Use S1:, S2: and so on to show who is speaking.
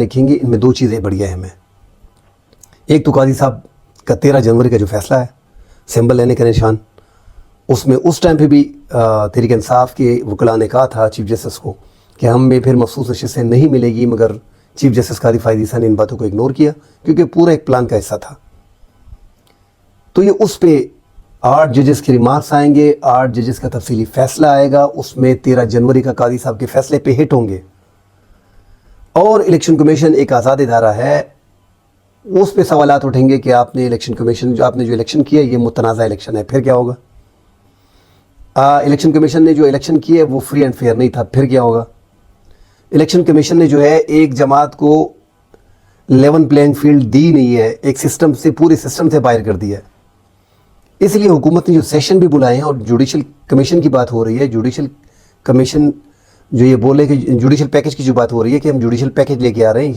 S1: دیکھیں گے ان میں دو چیزیں بڑی اہم ہیں. ایک تو قاضی صاحب کا 13 جنوری کا جو فیصلہ ہے سمبل لینے کا نشان، اس میں اس ٹائم پہ بھی تحریک انصاف کے وکلاء نے کہا تھا چیف جسٹس کو کہ ہمیں پھر مخصوص نشستیں نہیں ملے گی، مگر چیف جسٹس قاضی فائز عیسیٰ نے ان باتوں کو اگنور کیا کیونکہ پورا ایک پلان کا حصہ تھا. تو یہ اس پہ 8 ججز کے ریمارکس آئیں گے، 8 ججز کا تفصیلی فیصلہ آئے گا، اس میں 13 جنوری کا قاضی صاحب کے فیصلے پہ ہٹ ہوں گے. اور الیکشن کمیشن ایک آزاد ادارہ ہے، اس پہ سوالات اٹھیں گے کہ آپ نے الیکشن کمیشن جو الیکشن کیا یہ متنازع الیکشن ہے، پھر کیا ہوگا؟ الیکشن کمیشن نے جو الیکشن کیا ہے وہ فری اینڈ فیئر نہیں تھا، پھر کیا ہوگا؟ الیکشن کمیشن نے جو ہے ایک جماعت کو لیون پلینگ فیلڈ دی نہیں ہے، ایک سسٹم سے، پورے سسٹم سے باہر کر دیا ہے. اس لیے حکومت نے جو سیشن بھی بلائے ہیں اور جوڈیشل کمیشن کی بات ہو رہی ہے، جوڈیشل کمیشن جو یہ بولے کہ جوڈیشل پیکج کی جو بات ہو رہی ہے کہ ہم جوڈیشل پیکج لے کے آ رہے ہیں،